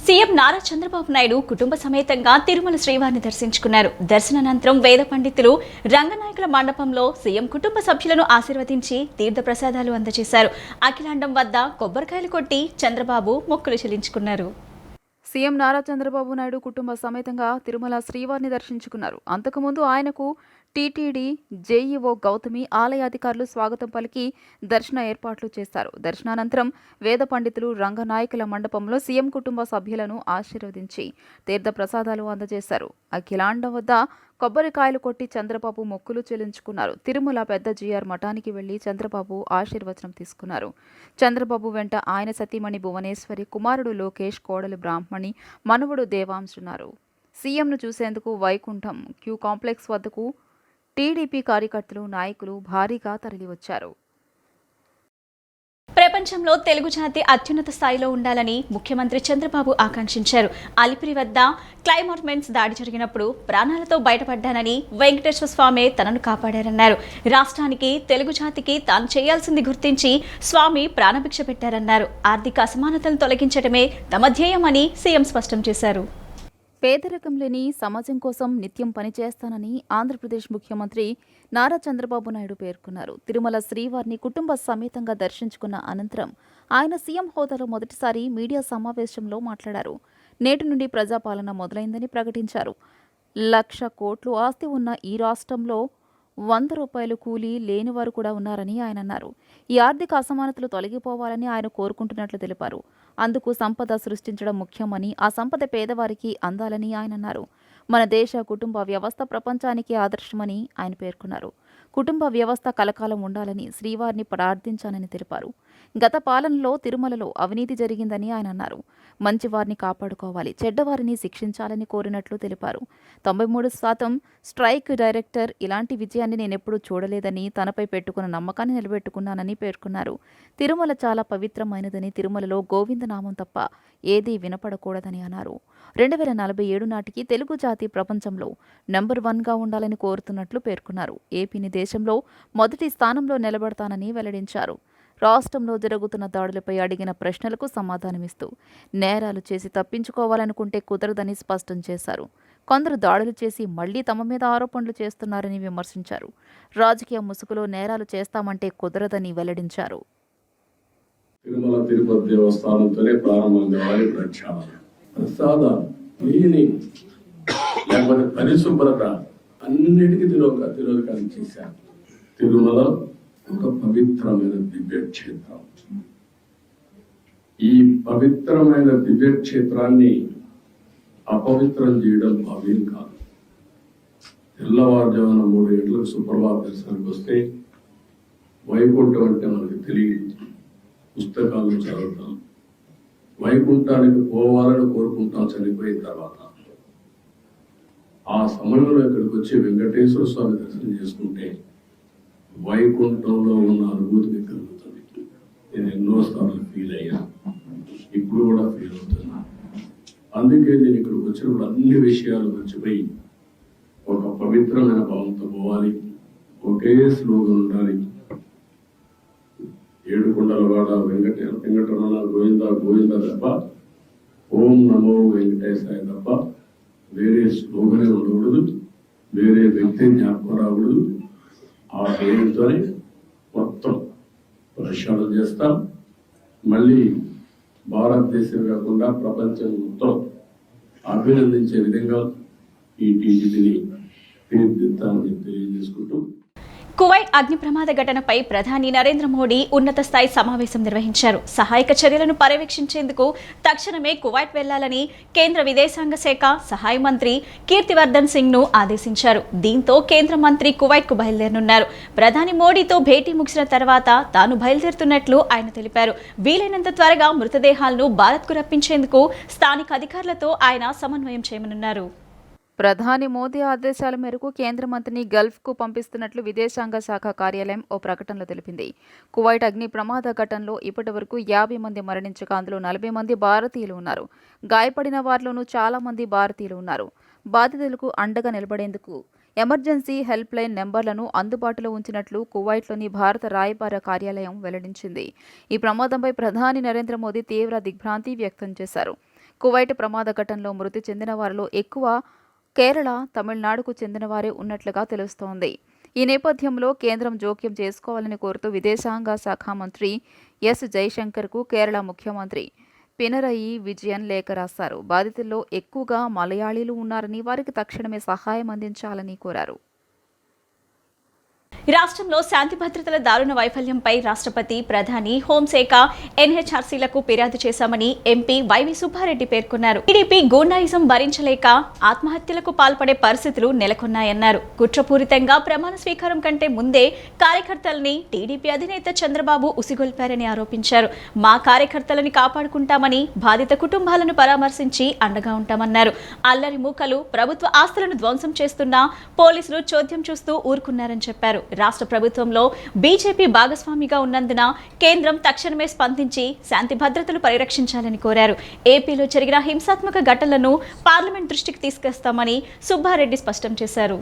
CM Nara Chandrababu Naidu కుటుంబ సమేతంగా తిరుమల శ్రీవారిని దర్శించుకున్నారు. దర్శనానంతరం వేద పండితులు రంగనాయకుల మండపంలో సీఎం కుటుంబ సభ్యులను ఆశీర్వదించి తీర్థ ప్రసాదాలు అందజేశారు. అఖిలాండం వద్ద కొబ్బరికాయలు కొట్టి చంద్రబాబు మొక్కులు చెల్లించుకున్నారు. సీఎం నారా చంద్రబాబు నాయుడు కుటుంబ సమేతంగా తిరుమల శ్రీవారిని దర్శించుకున్నారు. అంతకుముందు ఆయనకు టీటీడీ జేఈఓ గౌతమి ఆలయ అధికారులు స్వాగతం పలికి దర్శన ఏర్పాట్లు చేశారు. దర్శనానంతరం వేద పండితులు రంగనాయకుల మండపంలో సీఎం కుటుంబ సభ్యులను ఆశీర్వదించి తీర్థ ప్రసాదాలు అందజేశారు. అఖిలాండం వద్ద కొబ్బరికాయలు కొట్టి చంద్రబాబు మొక్కులు చెల్లించుకున్నారు. తిరుమల పెద్ద జీఆర్ మఠానికి వెళ్లి చంద్రబాబు ఆశీర్వచనం తీసుకున్నారు. చంద్రబాబు వెంట ఆయన సతీమణి భువనేశ్వరి, కుమారుడు లోకేష్, కోడలు బ్రాహ్మణి, మనవడు దేవాంశున్నారు. సీఎంను చూసేందుకు వైకుంఠం క్యూ కాంప్లెక్స్ వద్దకు టీడీపీ కార్యకర్తలు, నాయకులు భారీగా తరలివచ్చారు. ప్రపంచంలో తెలుగు జాతి అత్యున్నత స్థాయిలో ఉండాలని ముఖ్యమంత్రి చంద్రబాబు ఆకాంక్షించారు. అలిపిరి వద్ద క్లైమార్మెంట్స్ దాడి జరిగినప్పుడు ప్రాణాలతో బయటపడ్డానని, వెంకటేశ్వర స్వామి తనను కాపాడారన్నారు. రాష్ట్రానికి, తెలుగు జాతికి తాను చేయాల్సింది గుర్తించి స్వామి ప్రాణభిక్ష పెట్టారన్నారు. ఆర్థిక అసమానతలను తొలగించడమే తమ ధ్యేయమని సీఎం స్పష్టం చేశారు. పేదరికం లేని సమాజం కోసం నిత్యం పనిచేస్తానని ఆంధ్రప్రదేశ్ ముఖ్యమంత్రి నారా చంద్రబాబు నాయుడు పేర్కొన్నారు. తిరుమల శ్రీవారిని కుటుంబ సమేతంగా దర్శించుకున్న అనంతరం ఆయన సీఎం హోదాలో మొదటిసారి మీడియా సమావేశంలో మాట్లాడారు. నేటి నుండి ప్రజాపాలన మొదలైందని ప్రకటించారు. 1,00,000 కోట్లు ఆస్తి ఉన్న ఈ రాష్ట్రంలో 100 రూపాయలు కూలీ లేనివారు కూడా ఉన్నారని ఆయన అన్నారు. ఈ ఆర్థిక అసమానతలు తొలగిపోవాలని ఆయన కోరుకుంటున్నట్లు తెలిపారు. అందుకు సంపద సృష్టించడం ముఖ్యమని, ఆ సంపద పేదవారికి అందాలని ఆయన అన్నారు. మన దేశ కుటుంబ వ్యవస్థ ప్రపంచానికి ఆదర్శమని ఆయన పేర్కొన్నారు. కుటుంబ వ్యవస్థ కలకాలం ఉండాలని శ్రీవారిని ప్రార్థించానని తెలిపారు. గత పాలనలో తిరుమలలో అవినీతి జరిగిందని ఆయన అన్నారు. మంచివారిని కాపాడుకోవాలి, చెడ్డవారిని శిక్షించాలని కోరినట్లు తెలిపారు. 93% స్ట్రైక్ డైరెక్టర్ ఇలాంటి విజయాన్ని నేనెప్పుడూ చూడలేదని, తనపై పెట్టుకున్న నమ్మకాన్ని నిలబెట్టుకున్నానని పేర్కొన్నారు. తిరుమల చాలా పవిత్రమైనదని, తిరుమలలో గోవిందనామం తప్ప ఏదీ వినపడకూడదని అన్నారు. 2047 నాటికి తెలుగు జాతి ప్రపంచంలో నెంబర్ 1గా ఉండాలని కోరుతున్నట్లు పేర్కొన్నారు. ఏపీని దేశంలో మొదటి స్థానంలో నిలబెడతానని వెల్లడించారు. రాష్ట్రంలో జరుగుతున్న దాడులపై అడిగిన ప్రశ్నలకు సమాధానమిస్తూ నేరాలు చేసి తప్పించుకోవాలనుకుంటే కుదరదని స్పష్టం చేశారు. కొందరు దాడులు చేసి మళ్లీ తమ మీద ఆరోపణలు చేస్తున్నారని విమర్శించారు. రాజకీయ ముసుగులో నేరాలు చేస్తామంటే కుదరదని వెల్లడించారు. తిరుమల తిరుపతి దేవస్థానంతోనే ప్రారంభం కావాలి ప్రసాదం, లేకపోతే పరిశుభ్రత అన్నిటికీ తిరోధకాలు చేశారు. తిరుమల ఒక పవిత్రమైన దివ్య క్షేత్రం. ఈ పవిత్రమైన దివ్య క్షేత్రాన్ని అపవిత్రం చేయడం భావ్యం కాదు. తెల్లవారుజామున 3 గంటలకు సుప్రభాత దర్శనానికి వస్తే వైకుంఠం అంటే మనకు తెలియదు, పుస్తకాలను చదువుతాం. వైకుంఠానికి పోవాలని కోరుకుంటాం చనిపోయిన తర్వాత. ఆ సమయంలో ఇక్కడికి వచ్చి వెంకటేశ్వర స్వామి దర్శనం చేసుకుంటే వైకుంఠంలో ఉన్న అనుభూతి మీకు కలుగుతుంది. నేను ఎన్నోసార్లు ఫీల్ అయ్యా, ఇప్పుడు కూడా ఫీల్ అవుతున్నా. అందుకే నేను ఇక్కడికి వచ్చినప్పుడు అన్ని విషయాలు మర్చిపోయి ఒక పవిత్రమైన భావంతో పోవాలి, ఒకే స్లోగన్ ఉండాలి. ఏడుకొండలవాడ వెంకటరమణ గోవింద గోవింద తప్ప, ఓం నమో వెంకటేశాయ తప్ప వేరే స్లోగనే ఉండకూడదు, వేరే వ్యక్తి జ్ఞాపకం రాకూడదు. ఆ పేరుతోనే మొత్తం ప్రక్షాళన చేస్తాం. మళ్ళీ భారతదేశం కాకుండా ప్రపంచం మొత్తం అభినందించే విధంగా ఈ టీడీపీని తీర్చిదిద్దామని తెలియజేసుకుంటూ, కువైట్ అగ్ని ప్రమాద ఘటనపై ప్రధాని నరేంద్ర మోడీ ఉన్నత స్థాయి సమావేశం నిర్వహించారు. సహాయక చర్యలను పర్యవేక్షించేందుకు తక్షణమే కువైట్ వెళ్లాలని కేంద్ర విదేశాంగ శాఖ సహాయ మంత్రి కీర్తివర్ధన్ సింగ్ ను ఆదేశించారు. దీంతో కేంద్ర మంత్రి కువైట్ కు బయలుదేరనున్నారు. ప్రధాని మోడీతో భేటీ ముగిసిన తర్వాత తాను బయలుదేరుతున్నట్లు ఆయన తెలిపారు. వీలైనంత త్వరగా మృతదేహాలను భారత్ కు రప్పించేందుకు స్థానిక అధికారులతో ఆయన సమన్వయం చేయనున్నారు. ప్రధాని మోదీ ఆదేశాల మేరకు కేంద్ర మంత్రిని గల్ఫ్కు పంపిస్తున్నట్లు విదేశాంగ శాఖ కార్యాలయం ఓ ప్రకటనలో తెలిపింది. కువైట్ అగ్ని ప్రమాద ఘటనలో ఇప్పటి వరకు 50 మంది మరణించగా అందులో 40 మంది భారతీయులు ఉన్నారు. గాయపడిన వారిలోనూ చాలా మంది భారతీయులు ఉన్నారు. బాధితులకు అండగా నిలబడేందుకు ఎమర్జెన్సీ హెల్ప్ లైన్ నెంబర్లను అందుబాటులో ఉంచినట్లు కువైట్లోని భారత రాయబార కార్యాలయం వెల్లడించింది. ఈ ప్రమాదంపై ప్రధాని నరేంద్ర మోదీ తీవ్ర దిగ్భ్రాంతి వ్యక్తం చేశారు. కువైట్ ప్రమాద ఘటనలో మృతి చెందిన వారిలో ఎక్కువ కేరళ, తమిళనాడుకు చెందిన వారే ఉన్నట్లుగా తెలుస్తోంది. ఈ నేపథ్యంలో కేంద్రం జోక్యం చేసుకోవాలని కోరుతూ విదేశాంగ శాఖ మంత్రి ఎస్ జైశంకర్కు కేరళ ముఖ్యమంత్రి పినరయి విజయన్ లేఖ రాశారు. బాధితుల్లో ఎక్కువగా మలయాళీలు ఉన్నారని, వారికి తక్షణమే సహాయం అందించాలని కోరారు. రాష్ట్రంలో శాంతి భద్రతల దారుణ వైఫల్యంపై రాష్ట్రపతి, ప్రధాని, హోంశాఖ, ఎన్హెచ్ఆర్సీలకు ఫిర్యాదు చేశామని ఎంపీ వైవి సుబ్బారెడ్డి పేర్కొన్నారు. టీడీపీ గూండాయిజం భరించలేక ఆత్మహత్యలకు పాల్పడే పరిస్థితులు నెలకొన్నాయన్నారు. కుట్రపూరితంగా ప్రమాణ స్వీకారం కంటే ముందే కార్యకర్తలని టీడీపీ అధినేత చంద్రబాబు ఉసిగొల్పారని ఆరోపించారు. మా కార్యకర్తలని కాపాడుకుంటామని, బాధిత కుటుంబాలను పరామర్శించి అండగా ఉంటామన్నారు. అల్లరి మూకలు ప్రభుత్వ ఆస్తులను ధ్వంసం చేస్తున్నా పోలీసులు చోద్యం చూస్తూ ఊరుకున్నారని చెప్పారు. రాష్ట్ర ప్రభుత్వంలో బీజేపీ భాగస్వామిగా ఉన్నందున కేంద్రం తక్షణమే స్పందించి శాంతి భద్రతలు పరిరక్షించాలని కోరారు. ఏపీలో జరిగిన హింసాత్మక ఘటనలను పార్లమెంట్ దృష్టికి తీసుకొస్తామని సుబ్బారెడ్డి స్పష్టం చేశారు.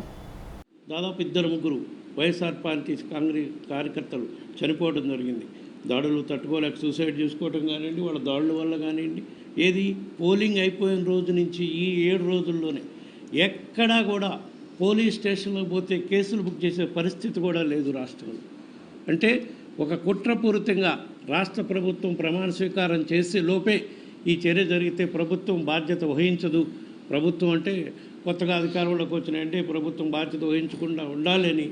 దాదాపు 2-3 వైఎస్ఆర్ పార్టీ కాంగ్రెస్ కార్యకర్తలు చనిపోవడం జరిగింది. దాడులు తట్టుకోలేక సూసైడ్ చేసుకోవడం కానివ్వండి, వాళ్ళ దాడుల వల్ల కానివ్వండి, ఏది పోలింగ్ అయిపోయిన రోజు నుంచి ఈ 7 రోజుల్లోనే ఎక్కడా కూడా పోలీస్ స్టేషన్లో పోతే కేసులు బుక్ చేసే పరిస్థితి కూడా లేదు రాష్ట్రంలో. అంటే ఒక కుట్రపూరితంగా రాష్ట్ర ప్రభుత్వం ప్రమాణ స్వీకారం చేసే లోపే ఈ చర్య జరిగితే ప్రభుత్వం బాధ్యత వహించదు. ప్రభుత్వం అంటే కొత్తగా అధికారంలోకి వచ్చినాయంటే ప్రభుత్వం బాధ్యత వహించకుండా ఉండాలని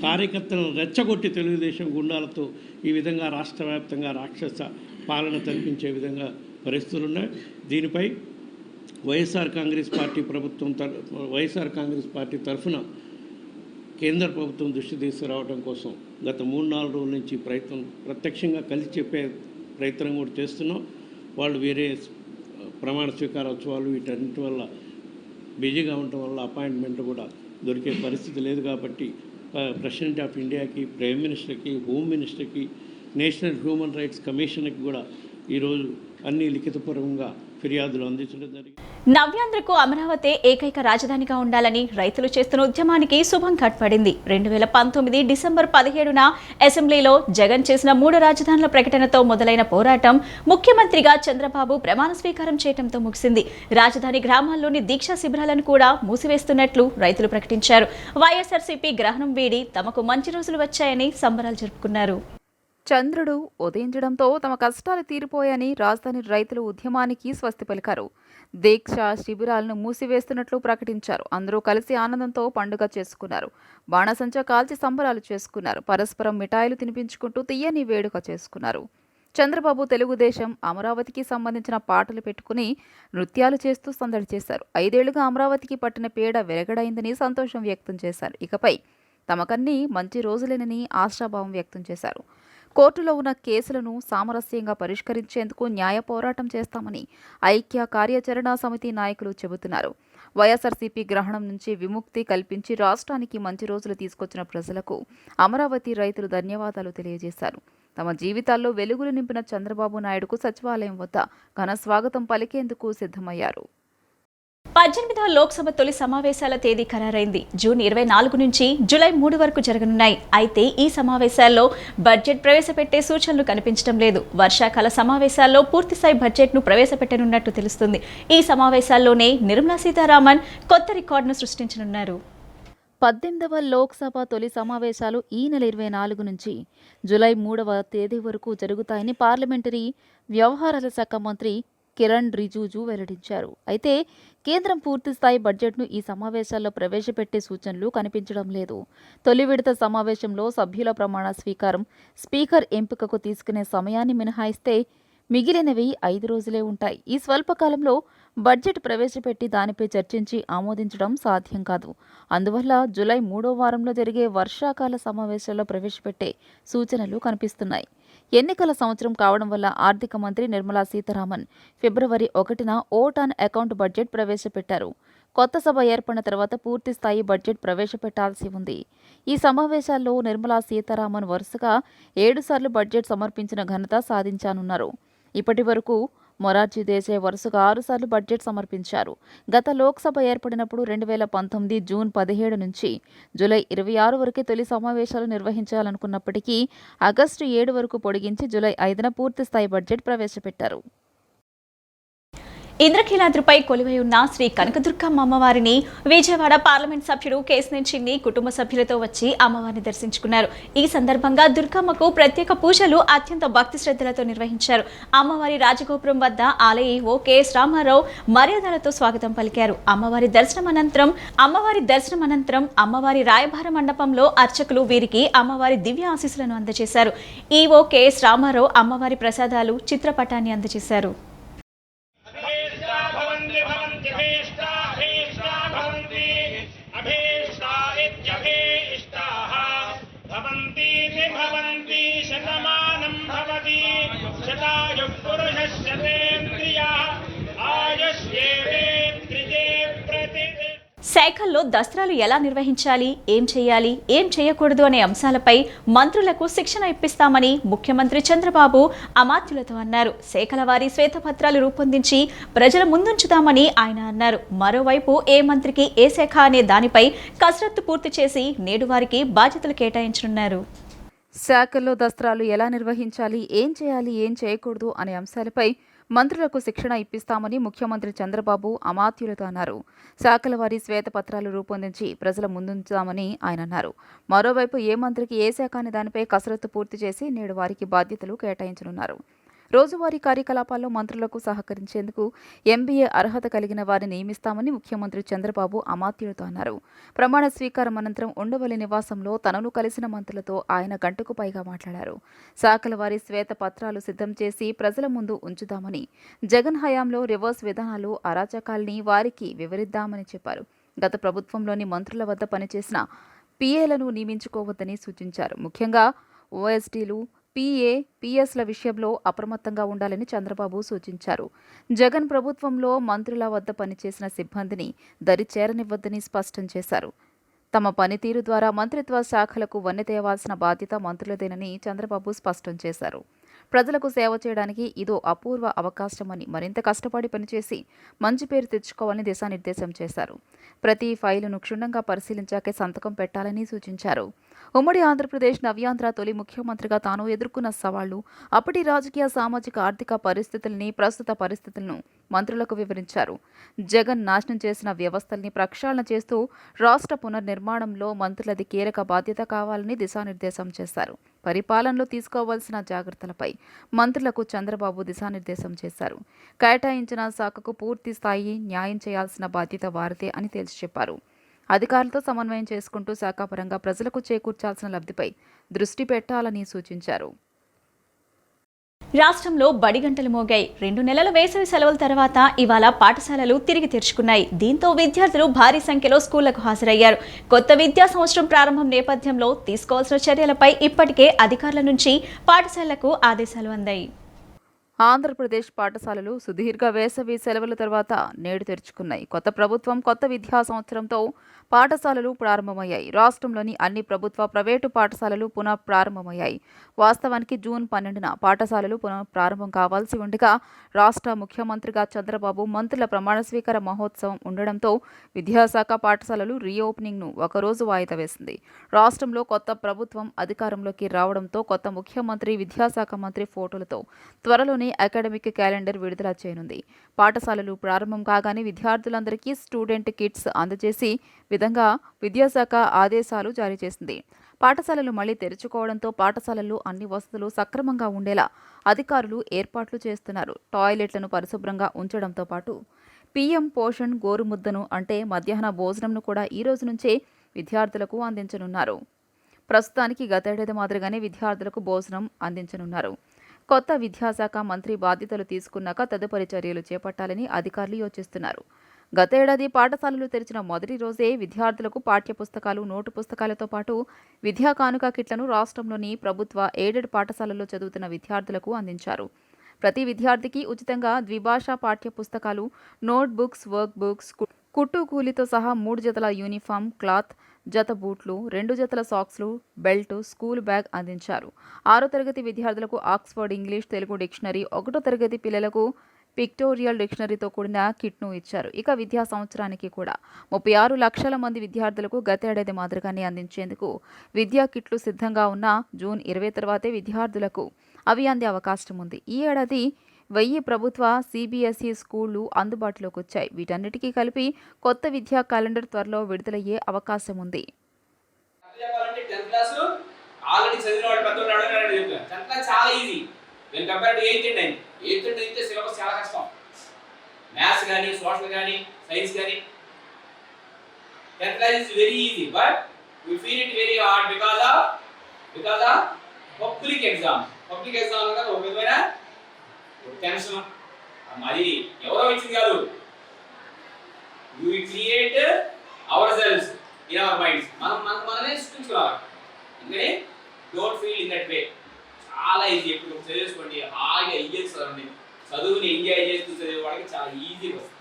కార్యకర్తలను రెచ్చగొట్టి తెలుగుదేశం గుండాలతో ఈ విధంగా రాష్ట్ర వ్యాప్తంగా రాక్షస పాలన తలపించే విధంగా పరిస్థితులు ఉన్నాయి. దీనిపై వైఎస్ఆర్ కాంగ్రెస్ పార్టీ తరఫున కేంద్ర ప్రభుత్వం దృష్టి తీసుకురావడం కోసం గత 3-4 రోజుల నుంచి ప్రత్యక్షంగా కలిసి చెప్పే ప్రయత్నం కూడా చేస్తున్నాం. వాళ్ళు వేరే ప్రమాణ స్వీకారోత్సవాలు వీటన్నిటి వల్ల బిజీగా ఉండటం వల్ల అపాయింట్మెంట్ కూడా దొరికే పరిస్థితి లేదు. కాబట్టి ప్రెసిడెంట్ ఆఫ్ ఇండియాకి, ప్రైమ్ మినిస్టర్కి, హోమ్ మినిస్టర్కి, నేషనల్ హ్యూమన్ రైట్స్ కమిషన్కి కూడా ఈరోజు అన్ని లిఖితపూర్వకంగా ఫిర్యాదులు అందించడం జరిగింది. నవ్యాంధ్రకు అమరావతి ఏకైక రాజధానిగా ఉండాలని రైతులు చేస్తున్న ఉద్యమానికి శుభం కట్పడింది. 2019 డిసెంబర్ 17న అసెంబ్లీలో జగన్ చేసిన 3 రాజధానుల ప్రకటనతో మొదలైన పోరాటం ముఖ్యమంత్రిగా చంద్రబాబు ప్రమాణ స్వీకారం చేయడంతో ముగిసింది. రాజధాని గ్రామాల్లోని దీక్షా శిబిరాలను కూడా మూసివేస్తున్నట్లు రైతులు ప్రకటించారు. వైఎస్ఆర్సీపీ గ్రహణం వీడి తమకు మంచి రోజులు వచ్చాయని సంబరాలు జరుపుకున్నారు. చంద్రుడు ఉదయించడంతో తమ కష్టాలు తీరిపోయాయని రాజధాని రైతులు ఉద్యమానికి స్వస్తి పలికారు. దీక్ష శిబిరాలను మూసివేస్తున్నట్లు ప్రకటించారు. అందరూ కలిసి ఆనందంతో పండుగ చేసుకున్నారు. బాణసంచా కాల్చి సంబరాలు చేసుకున్నారు. పరస్పరం మిఠాయిలు తినిపించుకుంటూ తీయని వేడుక చేసుకున్నారు. చంద్రబాబు తెలుగుదేశం అమరావతికి సంబంధించిన పాటలు పెట్టుకుని నృత్యాలు చేస్తూ సందడి చేశారు. 5 ఏళ్లుగా అమరావతికి పట్టిన పీడ వెరగడైందని సంతోషం వ్యక్తం చేశారు. ఇకపై తమకన్నీ మంచి రోజులేనని ఆశాభావం వ్యక్తం చేశారు. కోర్టులో ఉన్న కేసులను సామరస్యంగా పరిష్కరించేందుకు న్యాయ పోరాటం చేస్తామని ఐక్య కార్యాచరణ సమితి నాయకులు చెబుతున్నారు. వైఎస్ఆర్సీపీ గ్రహణం నుంచి విముక్తి కల్పించి రాష్ట్రానికి మంచి రోజులు తీసుకొచ్చిన ప్రజలకు అమరావతి రైతులు ధన్యవాదాలు తెలియజేశారు. తమ జీవితాల్లో వెలుగులు నింపిన చంద్రబాబు నాయుడుకు సచివాలయం వద్ద ఘన స్వాగతం పలికేందుకు సిద్ధమయ్యారు. 18వ లోక్సభ తొలి సమావేశాల తేదీ ఖరారైంది. జూన్ 24 నుంచి జూలై 3 వరకు జరగనున్నాయి. అయితే ఈ సమావేశాల్లో బడ్జెట్ ప్రవేశపెట్టే సూచనలు కనిపించడం లేదు. వర్షాకాల సమావేశాల్లో పూర్తిస్థాయి బడ్జెట్ను ప్రవేశపెట్టనున్నట్టు తెలుస్తుంది. ఈ సమావేశాల్లోనే నిర్మలా సీతారామన్ కొత్త రికార్డును సృష్టించనున్నారు. 18వ లోక్సభ తొలి సమావేశాలు ఈ నెల 24 నుంచి జూలై 3వ తేదీ వరకు జరుగుతాయని పార్లమెంటరీ వ్యవహారాల శాఖ మంత్రి కిరణ్ రిజిజు వెల్లడించారు. అయితే కేంద్రం పూర్తిస్థాయి బడ్జెట్ను ఈ సమావేశాల్లో ప్రవేశపెట్టే సూచనలు కనిపించడం లేదు. తొలి విడత సమావేశంలో సభ్యుల ప్రమాణ స్వీకారం, స్పీకర్ ఎంపికకు తీసుకునే సమయాన్ని మినహాయిస్తే మిగిలినవి 5 రోజులే ఉంటాయి. ఈ స్వల్పకాలంలో బడ్జెట్ ప్రవేశపెట్టి దానిపై చర్చించి ఆమోదించడం సాధ్యం కాదు. అందువల్ల జూలై 3వ వారంలో జరిగే వర్షాకాల సమావేశాల్లో ప్రవేశపెట్టే సూచనలు కనిపిస్తున్నాయి. ఎన్నికల సంవత్సరం కావడం వల్ల ఆర్థిక మంత్రి నిర్మలా సీతారామన్ ఫిబ్రవరి 1న ఓట్ ఆన్ అకౌంట్ బడ్జెట్ ప్రవేశపెట్టారు. కొత్త సభ ఏర్పడిన తర్వాత పూర్తి స్థాయి బడ్జెట్ ప్రవేశపెట్టాల్సి ఉంది. ఈ సమావేశాల్లో నిర్మలా సీతారామన్ వరుసగా 7 సార్లు బడ్జెట్ సమర్పించిన ఘనత సాధించానున్నారు. ఇప్పటి వరకు మొరార్జీ దేశాయ్ వరుసగా 6 సార్లు బడ్జెట్ సమర్పించారు. గత లోక్సభ ఏర్పడినప్పుడు 2019 జూన్ 17 నుంచి జూలై 26 వరకు తొలి సమావేశాలు నిర్వహించాలనుకున్నప్పటికీ ఆగస్టు 7 వరకు పొడిగించి జూలై 5న పూర్తి స్థాయి బడ్జెట్ ప్రవేశపెట్టారు. ఇంద్రకీలాద్రిపై కొలువై ఉన్న శ్రీ కనకదుర్గమ్మ అమ్మవారిని విజయవాడ పార్లమెంట్ సభ్యుడు కేశినేని కుటుంబ సభ్యులతో వచ్చి అమ్మవారిని దర్శించుకున్నారు. ఈ సందర్భంగా దుర్గమ్మకు ప్రత్యేక పూజలు అత్యంత భక్తి శ్రద్ధలతో నిర్వహించారు. అమ్మవారి రాజగోపురం వద్ద ఆలయ ఈవో కెఎస్ రామారావు మర్యాదలతో స్వాగతం పలికారు. అమ్మవారి దర్శనం అనంతరం అమ్మవారి రాయభార మండపంలో అర్చకులు వీరికి అమ్మవారి దివ్య ఆశీస్సులను అందజేశారు. ఈవో కెఎస్ రామారావు అమ్మవారి ప్రసాదాలు చిత్రపటాన్ని అందజేశారు. శాఖల్లో దసరాలు ఎలా నిర్వహించాలి, ఏం చేయాలి, ఏం చేయకూడదు అనే అంశాలపై మంత్రులకు శిక్షణ ఇప్పిస్తామని ముఖ్యమంత్రి చంద్రబాబు అమాత్యులతో అన్నారు. శాఖల వారి శ్వేతపత్రాలు రూపొందించి ప్రజల ముందుంచుతామని ఆయన అన్నారు. మరోవైపు ఏ మంత్రికి ఏ శాఖ అనే దానిపై కసరత్తు పూర్తి చేసి నేడు వారికి బాధ్యతలు కేటాయించనున్నారు. శాఖల్లో దసరాలు ఎలా నిర్వహించాలి, ఏం చేయాలి, ఏం చేయకూడదు అనే అంశాలపై మంత్రులకు శిక్షణ ఇప్పిస్తామని ముఖ్యమంత్రి చంద్రబాబు అమాత్యులతో అన్నారు. శాఖల వారి శ్వేతపత్రాలు రూపొందించి ప్రజల ముందుంచుతామని ఆయన అన్నారు. మరోవైపు ఏ మంత్రికి ఏ శాఖ అనే దానిపై కసరత్తు పూర్తి చేసి నేడు వారికి బాధ్యతలు కేటాయించనున్నారు. రోజువారీ కార్యకలాపాల్లో మంత్రులకు సహకరించేందుకు ఎంబీఏ అర్హత కలిగిన వారిని నియమిస్తామని ముఖ్యమంత్రి చంద్రబాబు అమాత్యులతో అన్నారు. ప్రమాణ స్వీకారం అనంతరం ఉండవల్లి నివాసంలో తనను కలిసిన మంత్రులతో ఆయన గంటకు పైగా మాట్లాడారు. శాఖల వారి శ్వేత పత్రాలు సిద్ధం చేసి ప్రజల ముందు ఉంచుదామని, జగన్ హయాంలో రివర్స్ విధానాలు అరాచకాల్ని వారికి వివరిద్దామని చెప్పారు. గత ప్రభుత్వంలోని మంత్రుల వద్ద పనిచేసిన పీఏలను నియమించుకోవద్దని సూచించారు. ముఖ్యంగా ఓఎస్డీలు, పీఏ, పీఎస్ల విషయంలో అప్రమత్తంగా ఉండాలని చంద్రబాబు సూచించారు. జగన్ ప్రభుత్వంలో మంత్రుల వద్ద పనిచేసిన సిబ్బందిని దరి చేరనివ్వద్దని స్పష్టం చేశారు. తమ పనితీరు ద్వారా మంత్రిత్వ శాఖలకు వన్నె తేవాల్సిన బాధ్యత మంత్రులదేనని చంద్రబాబు స్పష్టం చేశారు. ప్రజలకు సేవ చేయడానికి ఇదో అపూర్వ అవకాశమని, మరింత కష్టపడి పనిచేసి మంచి పేరు తెచ్చుకోవాలని దిశానిర్దేశం చేశారు. ప్రతి ఫైలును క్షుణ్ణంగా పరిశీలించాకే సంతకం పెట్టాలని సూచించారు. ఉమ్మడి ఆంధ్రప్రదేశ్ నవ్యాంధ్ర తొలి ముఖ్యమంత్రిగా తాను ఎదుర్కొన్న సవాళ్లు, అప్పటి రాజకీయ, సామాజిక, ఆర్థిక పరిస్థితుల్ని, ప్రస్తుత పరిస్థితులను మంత్రులకు వివరించారు. జగన్ నాశనం చేసిన వ్యవస్థల్ని ప్రక్షాళన చేస్తూ రాష్ట్ర పునర్నిర్మాణంలో మంత్రులది కీలక బాధ్యత కావాలని దిశానిర్దేశం చేశారు. పరిపాలనలో తీసుకోవాల్సిన జాగ్రత్తలపై మంత్రులకు చంద్రబాబు దిశానిర్దేశం చేశారు. కేటాయించిన శాఖకు పూర్తి స్థాయి న్యాయం చేయాల్సిన బాధ్యత వారిదే అని తేల్చి చెప్పారు. అధికారులతో సమన్వయం చేసుకుంటూ శాఖాపరంగా ప్రజలకు చేకూర్చాల్సిన లబ్ధిపై దృష్టి పెట్టాలని సూచించారు. రాష్ట్రంలో బడిగంటలు మోగాయి. 2 నెలల వేసవి సెలవుల తర్వాత ఇవాళ పాఠశాలలు తిరిగి తెరుచుకున్నాయి. దీంతో విద్యార్థులు భారీ సంఖ్యలో స్కూళ్లకు హాజరయ్యారు. కొత్త విద్యా సంవత్సరం ప్రారంభం నేపథ్యంలో తీసుకోవాల్సిన చర్యలపై ఇప్పటికే అధికారుల నుంచి పాఠశాలలకు ఆదేశాలు అందాయి. ఆంధ్రప్రదేశ్ పాఠశాలలు సుదీర్ఘ వేసవి సెలవుల తర్వాత నేడు తెరుచుకున్నాయి. కొత్త ప్రభుత్వం, కొత్త విద్యా సంవత్సరంతో పాఠశాలలు ప్రారంభమయ్యాయి. రాష్ట్రంలోని అన్ని ప్రభుత్వ, ప్రైవేటు పాఠశాలలు పునః ప్రారంభమయ్యాయి. వాస్తవానికి జూన్ 12న పాఠశాలలు పునః ప్రారంభం కావాల్సి ఉండగా రాష్ట్ర ముఖ్యమంత్రిగా చంద్రబాబు మంత్రుల ప్రమాణ స్వీకార మహోత్సవం ఉండడంతో విద్యాశాఖ పాఠశాలలు రీఓపెనింగ్ను ఒకరోజు వాయిదా వేసింది. రాష్ట్రంలో కొత్త ప్రభుత్వం అధికారంలోకి రావడంతో కొత్త ముఖ్యమంత్రి, విద్యాశాఖ మంత్రి ఫోటోలతో త్వరలోనే అకాడమిక్ క్యాలెండర్ విడుదల చేయనుంది. పాఠశాలలు ప్రారంభం కాగానే విద్యార్థులందరికీ స్టూడెంట్ కిట్స్ అందజేసి విధంగా విద్యాశాఖ ఆదేశాలు జారీ చేసింది. పాఠశాలలు మళ్లీ తెరుచుకోవడంతో పాఠశాలల్లో అన్ని వసతులు సక్రమంగా ఉండేలా అధికారులు ఏర్పాట్లు చేస్తున్నారు. టాయిలెట్లను పరిశుభ్రంగా ఉంచడంతో పాటు పీఎం పోషణ్ గోరుముద్దను అంటే మధ్యాహ్న భోజనంను కూడా ఈ రోజు నుంచే విద్యార్థులకు అందించనున్నారు. ప్రస్తుతానికి గతేడాది మాదిరిగానే విద్యార్థులకు భోజనం అందించనున్నారు. కొత్త విద్యాశాఖ మంత్రి బాధ్యతలు తీసుకున్నాక తదుపరి చర్యలు చేపట్టాలని అధికారులు యోచిస్తున్నారు. గతేడాది పాఠశాలలు తెరిచిన మొదటి రోజే విద్యార్థులకు పాఠ్యపుస్తకాలు, నోటు పుస్తకాలతో పాటు విద్యా కానుక కిట్లను రాష్ట్రంలోని ప్రభుత్వ ఎయిడెడ్ పాఠశాలల్లో చదువుతున్న విద్యార్థులకు అందించారు. ప్రతి విద్యార్థికి ఉచితంగా ద్విభాషా పాఠ్యపుస్తకాలు, నోట్ బుక్స్, వర్క్ బుక్స్, కుట్టు కూలీతో సహా 3 జతల యూనిఫామ్, క్లాత్, జత బూట్లు, 2 జతల సాక్స్లు, బెల్ట్, స్కూల్ బ్యాగ్ అందించారు. 6వ తరగతి విద్యార్థులకు ఆక్స్ఫర్డ్ ఇంగ్లీష్, తెలుగు డిక్షనరీ, 1వ తరగతి పిల్లలకు పిక్టోరియల్ డిక్షనరీతో కూడిన కిట్ను ఇచ్చారు. ఇక విద్యా సంవత్సరానికి కూడా 36 లక్షల మంది విద్యార్థులకు గతేడాది మాదిరిగానే అందించేందుకు విద్యా కిట్లు సిద్ధంగా ఉన్న జూన్ 20 తర్వాతే విద్యార్థులకు అవి అందే అవకాశం ఉంది. ఈ ఏడాది 1000 ప్రభుత్వ సిబిఎస్ఈ స్కూళ్లు అందుబాటులోకి వచ్చాయి. వీటన్నిటికీ కలిపి కొత్త విద్యా క్యాలెండర్ త్వరలో విడుదలయ్యే అవకాశం ఉంది. ఆల్రెడీ చదివిన వాడు పెద్దవాడు అడగడానికి చెప్తాను. 10th క్లాస్ చాలా easy when compare to 8th and 9th. 8th and 9th syllabus చాలా కష్టం. మ్యాథ్స్ కానీ సోషల్ కానీ సైన్స్ కానీ 10th class is very easy but we feel it very hard because of public exam కదా ఒక విధమైన tension. మరి ఎవరో ఇచ్చింది కాదు, we create ourselves in our minds. మనమే సృష్టించుకోవాలి. అందుకని don't feel in that way. చాలా ఈజీ. ఎప్పుడు చదివేసుకోండి, హాయిగా ఎంజాయ్ చదవండి. చదువుని ఎంజాయ్ చేస్తూ చదివే వాళ్ళకి చాలా ఈజీగా వస్తుంది.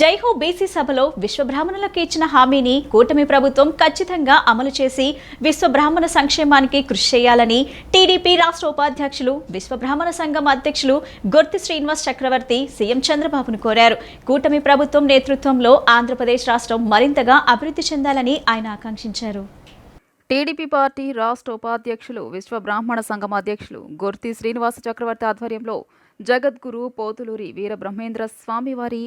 జైహో బీసీ సభలో విశ్వబ్రాహ్మణులకు ఇచ్చిన హామీని కూటమి ప్రభుత్వం ఖచ్చితంగా అమలు చేసి విశ్వబ్రాహ్మణ సంక్షేమానికి కృషి చేయాలని టీడీపీ రాష్ట్ర ఉపాధ్యక్షులు విశ్వబ్రాహ్మణ సంఘం అధ్యక్షులు గొర్తి శ్రీనివాస్ చక్రవర్తి సీఎం చంద్రబాబును కోరారు. కూటమి ప్రభుత్వం నేతృత్వంలో ఆంధ్రప్రదేశ్ రాష్ట్రం మరింతగా అభివృద్ధి చెందాలని ఆయన ఆకాంక్షించారు. టీడీపీ పార్టీ రాష్ట్ర ఉపాధ్యక్షులు విశ్వబ్రాహ్మణ సంఘం అధ్యక్షులు గొర్తి శ్రీనివాస చక్రవర్తి ఆధ్వర్యంలో జగద్గురు పోతులూరి వీరబ్రహ్మేంద్ర స్వామివారి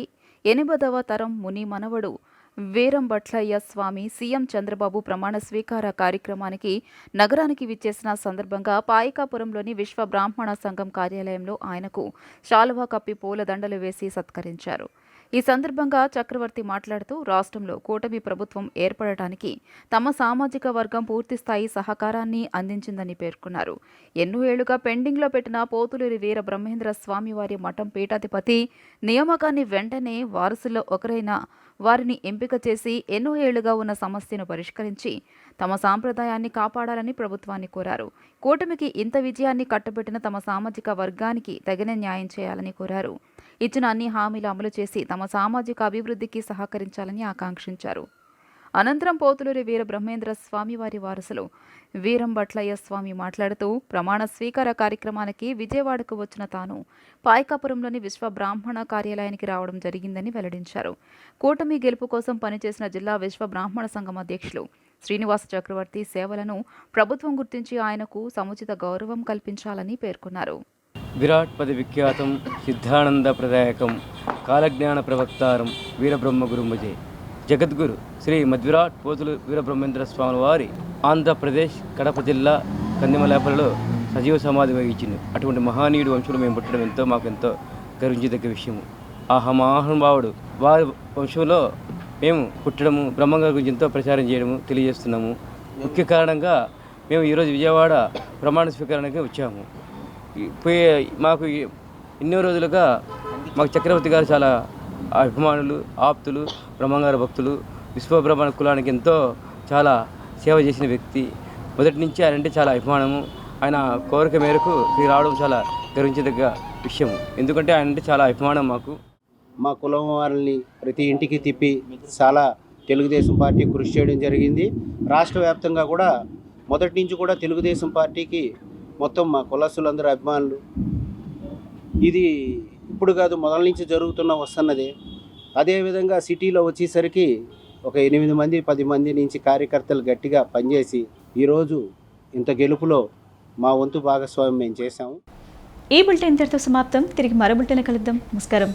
8వ తరం ముని మనవడు వీరంభట్లయ్య స్వామి సీఎం చంద్రబాబు ప్రమాణ స్వీకార కార్యక్రమానికి నగరానికి విచ్చేసిన సందర్భంగా పాయకాపురంలోని విశ్వ బ్రాహ్మణ సంఘం కార్యాలయంలో ఆయనకు శాలువా కప్పి పూలదండలు వేసి సత్కరించారు. ఈ సందర్భంగా చక్రవర్తి మాట్లాడుతూ రాష్ట్రంలో కూటమి ప్రభుత్వం ఏర్పడటానికి తమ సామాజిక వర్గం పూర్తిస్థాయి సహకారాన్ని అందించిందని పేర్కొన్నారు. ఎన్నో ఏళ్లుగా పెండింగ్లో పెట్టిన పోతులూరి వీర బ్రహ్మేంద్ర స్వామివారి మఠం పీఠాధిపతి నియామకాన్ని వెంటనే వారసుల్లో ఒకరైన వారిని ఎంపిక చేసి ఎన్నో ఏళ్లుగా ఉన్న సమస్యను పరిష్కరించి తమ సాంప్రదాయాన్ని కాపాడాలని ప్రభుత్వాన్ని కోరారు. కూటమికి ఇంత విజయాన్ని కట్టబెట్టిన తమ సామాజిక వర్గానికి తగిన న్యాయం చేయాలని కోరారు. ఇచ్చిన అన్ని హామీలు అమలు చేసి తమ సామాజిక అభివృద్ధికి సహకరించాలని ఆకాంక్షించారు. అనంతరం పోతులూరి వీర బ్రహ్మేంద్ర స్వామి వారి వారసులు వీరంభట్లయ్య స్వామి మాట్లాడుతూ ప్రమాణ స్వీకార కార్యక్రమానికి విజయవాడకు వచ్చిన తాను పాయకాపురంలోని విశ్వ బ్రాహ్మణ కార్యాలయానికి రావడం జరిగిందని వెల్లడించారు. కూటమి గెలుపు కోసం పనిచేసిన జిల్లా విశ్వ బ్రాహ్మణ సంఘం అధ్యక్షులు శ్రీనివాస చక్రవర్తి సేవలను ప్రభుత్వం గుర్తించి ఆయనకు సముచిత గౌరవం కల్పించాలని పేర్కొన్నారు. విరాట్ పది విఖ్యాతం సిద్ధానంద ప్రదాయకం కాలజ్ఞాన ప్రవక్తారం వీరబ్రహ్మ గురుముజే జగద్గురు శ్రీ మధ్విరాట్ పోతులు వీరబ్రహ్మేంద్ర స్వామి వారి ఆంధ్రప్రదేశ్ కడప జిల్లా కందిమలాపలలో సజీవ సమాధి వహించింది. అటువంటి మహానీయుడు వంశంలో మేము పుట్టడం మాకెంతో గర్వించదగ్గ విషయము. ఆ మహానుభావుడు వారి వంశంలో మేము పుట్టడము బ్రహ్మంగారి గురించి ఎంతో ప్రచారం చేయడము తెలియజేస్తున్నాము. ముఖ్య కారణంగా మేము ఈరోజు విజయవాడ ప్రమాణ స్వీకరణకి వచ్చాము. మాకు ఎన్నో రోజులుగా మాకు చక్రవర్తి గారు చాలా అభిమానులు, ఆప్తులు, బ్రహ్మంగారి భక్తులు, విశ్వబ్రహ్మణ కులానికి ఎంతో చాలా సేవ చేసిన వ్యక్తి. మొదటి నుంచి ఆయన అంటే చాలా అభిమానము. ఆయన కోరిక మేరకు రావడం చాలా గర్వించదగ్గ విషయం. ఎందుకంటే ఆయన అంటే చాలా అభిమానం మాకు. మా కులం వారిని ప్రతి ఇంటికి తిప్పి చాలా తెలుగుదేశం పార్టీ కృషి చేయడం జరిగింది. రాష్ట్ర వ్యాప్తంగా కూడా మొదటి నుంచి కూడా తెలుగుదేశం పార్టీకి మొత్తం మా కులస్తులందరూ అభిమానులు. ఇది ఇప్పుడు కాదు, మొదల నుంచి వస్తున్నదే. అదేవిధంగా సిటీలో వచ్చేసరికి ఒక 8 మంది 10 మంది నుంచి కార్యకర్తలు గట్టిగా పనిచేసి ఈరోజు ఇంత గెలుపులో మా వంతు భాగస్వామ్యం మేము చేశాము. ఈ బులెటిన్ ఇంతటితో సమాప్తం. తిరిగి మరో బులెటిన్ కలుద్దాం. నమస్కారం.